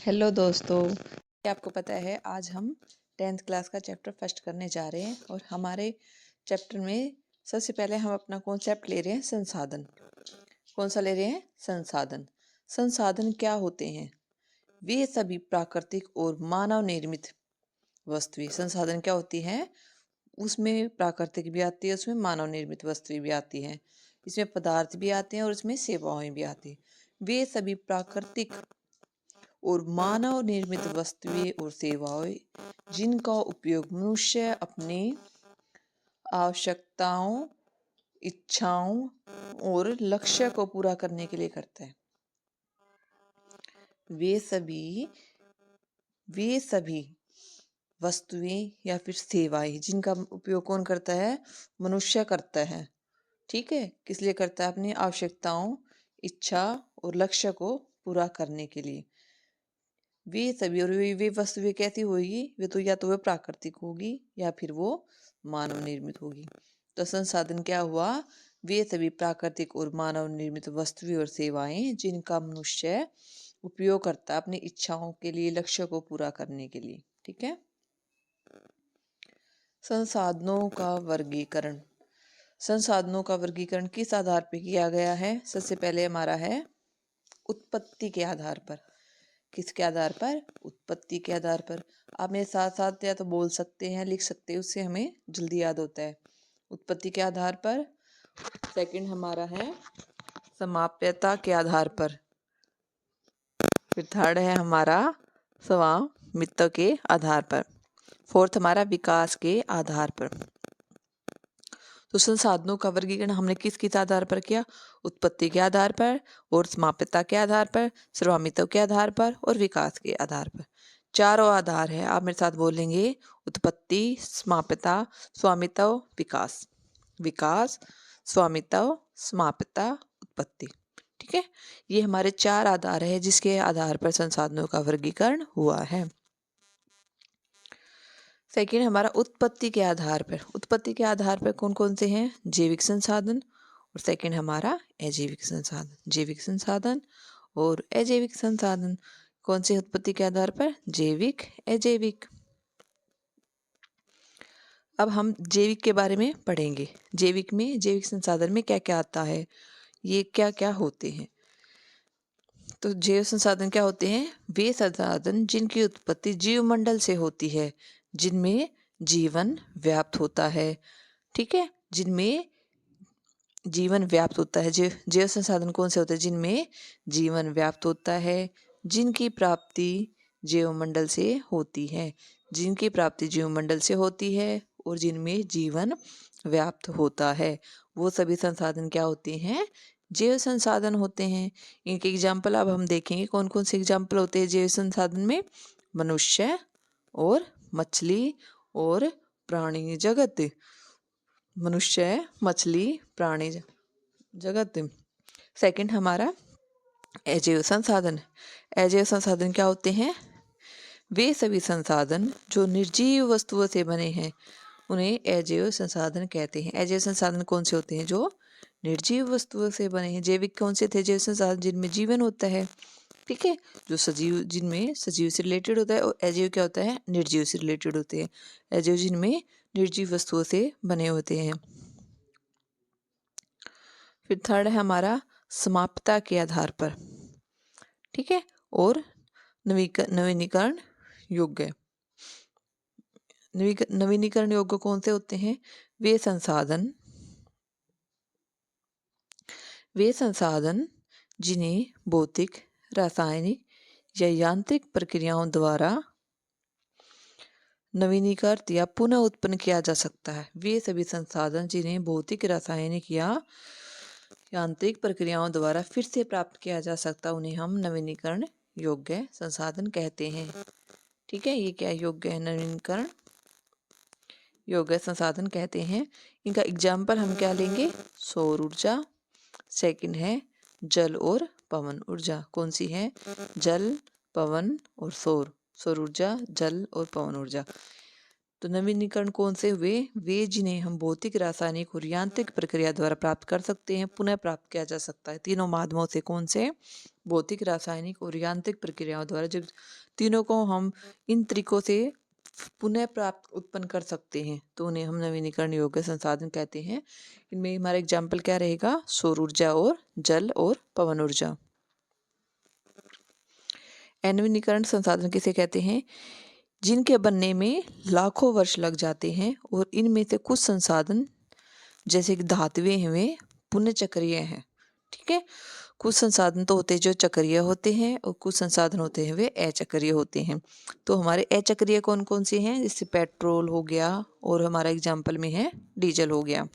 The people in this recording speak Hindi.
हेलो दोस्तों, क्या आपको पता है आज हम 10th क्लास का चैप्टर फर्स्ट करने जा रहे हैं और हमारे चैप्टर में सबसे पहले हम अपना कॉन्सेप्ट ले रहे हैं संसाधन। कौन सा ले रहे हैं? संसाधन। संसाधन क्या होते हैं? वे सभी प्राकृतिक और मानव निर्मित वस्तुएं। संसाधन क्या होती हैं? उसमें प्राकृतिक भी आती है, उसमें मानव निर्मित वस्तुएं भी आती हैं, इसमें पदार्थ भी आते हैं और इसमें सेवाएं भी आती हैं। वे सभी प्राकृतिक और मानव निर्मित वस्तुएं और सेवाएं जिनका उपयोग मनुष्य अपनी आवश्यकताओं, इच्छाओं और लक्ष्य को पूरा करने के लिए करता है। वे सभी वस्तुएं या फिर सेवाएं जिनका उपयोग कौन करता है? मनुष्य करता है। ठीक है, किस लिए करता है? अपनी आवश्यकताओं, इच्छा और लक्ष्य को पूरा करने के लिए। वे सभी और वे वस्तुएं कैसी होगी? वे तो या तो वे प्राकृतिक होगी या फिर वो मानव निर्मित होगी। तो संसाधन क्या हुआ? वे सभी प्राकृतिक और मानव निर्मित वस्तुएं और सेवाएं जिनका मनुष्य उपयोग करता है अपनी इच्छाओं के लिए, लक्ष्य को पूरा करने के लिए। ठीक है। संसाधनों का वर्गीकरण। संसाधनों का वर्गीकरण किस आधार पर किया गया है? सबसे पहले हमारा है उत्पत्ति के आधार पर। किसके आधार पर? उत्पत्ति के आधार पर। आप मेरे साथ साथ या तो बोल सकते हैं, लिख सकते हैं, उससे हमें जल्दी याद होता है। उत्पत्ति के आधार पर। सेकंड हमारा है समाप्यता के आधार पर। फिर थर्ड है हमारा स्वामित्व के आधार पर। फोर्थ हमारा विकास के आधार पर। तो संसाधनों का वर्गीकरण हमने किस किस आधार पर किया? उत्पत्ति के आधार पर और समाप्यता के आधार पर, स्वामित्व के आधार पर और विकास के आधार पर। चारों आधार है। आप मेरे साथ बोलेंगे उत्पत्ति, समाप्यता, स्वामित्व, विकास। विकास, स्वामित्व, समाप्यता, उत्पत्ति। ठीक है, ये हमारे चार आधार है जिसके आधार पर संसाधनों का वर्गीकरण हुआ है। सेकेंड हमारा उत्पत्ति के आधार पर। उत्पत्ति के आधार पर कौन कौन से हैं? जैविक संसाधन। और सेकेंड हमारा अजैविक संसाधन। जैविक संसाधन और अजैविक संसाधन। कौन से उत्पत्ति के आधार पर? जैविक, अजैविक। अब हम जैविक के बारे में पढ़ेंगे। जैविक में, जैविक संसाधन में क्या क्या आता है, ये क्या क्या होते हैं। तो जैव संसाधन क्या होते हैं? वे संसाधन जिनकी उत्पत्ति जीवमंडल से होती है, जिनमें जीवन व्याप्त होता है। ठीक है, जिनमें जीवन व्याप्त होता है। जैव संसाधन कौन से होते हैं? जिनमें जीवन व्याप्त होता है, जिनकी प्राप्ति जीवमंडल से होती है। जिनकी प्राप्ति जीवमंडल से होती है और जिनमें जीवन व्याप्त होता है, वो सभी संसाधन क्या होते हैं? जैव संसाधन होते हैं। इनके एग्जाम्पल अब हम देखेंगे कौन कौन से एग्जाम्पल होते हैं जैव संसाधन में। मनुष्य और मछली और प्राणी जगत। मनुष्य, मछली, प्राणी जगत। सेकंड हमारा अजैव संसाधन। अजैव संसाधन क्या होते हैं? वे सभी संसाधन जो निर्जीव वस्तुओं से बने हैं, उन्हें अजैव संसाधन कहते हैं। अजैव संसाधन कौन से होते हैं? जो निर्जीव वस्तुओं से बने हैं। जैविक कौन से थे? जैव संसाधन जिनमें जीवन होता है। ठीक है, जो सजीव, जिनमें सजीव से रिलेटेड होता है। और अजैव क्या होता है? निर्जीव से रिलेटेड होते हैं। अजैव जिनमें निर्जीव वस्तुओं से बने होते हैं। फिर थर्ड है हमारा समाप्यता के आधार पर। ठीक है, और नवीनीकरण योग्य। नवीनीकरण योग्य कौन से होते हैं? वे संसाधन जिन्हें भौतिक, रासायनिक या यांत्रिक प्रक्रियाओं द्वारा नवीनीकृत या पुनः उत्पन्न किया जा सकता है। वे सभी संसाधन जिन्हें भौतिक, रासायनिक या यांत्रिक प्रक्रियाओं द्वारा फिर से प्राप्त किया जा सकता है, उन्हें हम नवीनीकरण योग्य संसाधन कहते हैं। ठीक है, ये क्या योग्य है? नवीनीकरण योग्य संसाधन कहते हैं। इनका एग्जाम्पल हम क्या लेंगे? सौर ऊर्जा। सेकंड है जल और पवन ऊर्जा। कौन सी है? जल, पवन और सौर। सौर ऊर्जा, जल और पवन ऊर्जा। तो नवीनीकरण कौन से हुए? वे जिन्हें हम भौतिक, रासायनिक और यांत्रिक प्रक्रिया द्वारा प्राप्त कर सकते हैं, पुनः प्राप्त किया जा सकता है। तीनों माध्यमों से, कौन से? भौतिक, रासायनिक और यांत्रिक प्रक्रियाओं द्वारा जब तीनों को हम इन तरीकों से पुनः प्राप्त उत्पन्न कर सकते हैं तो उन्हें हम नवीनीकरण योग्य संसाधन कहते हैं। इनमें हमारा एग्जाम्पल क्या रहेगा? सौर ऊर्जा और जल और पवन ऊर्जा। नवीनीकरण संसाधन किसे कहते हैं? जिनके बनने में लाखों वर्ष लग जाते हैं और इनमें से कुछ संसाधन जैसे कि धातुएं हैं वे पुनः चक्रीय हैं। ठीक है, कुछ संसाधन तो होते हैं जो चक्रीय होते हैं और कुछ संसाधन होते हैं वे अचक्रीय होते हैं। तो हमारे अचक्रीय कौन कौन से हैं? जैसे पेट्रोल हो गया और हमारा एग्जाम्पल में है डीजल हो गया।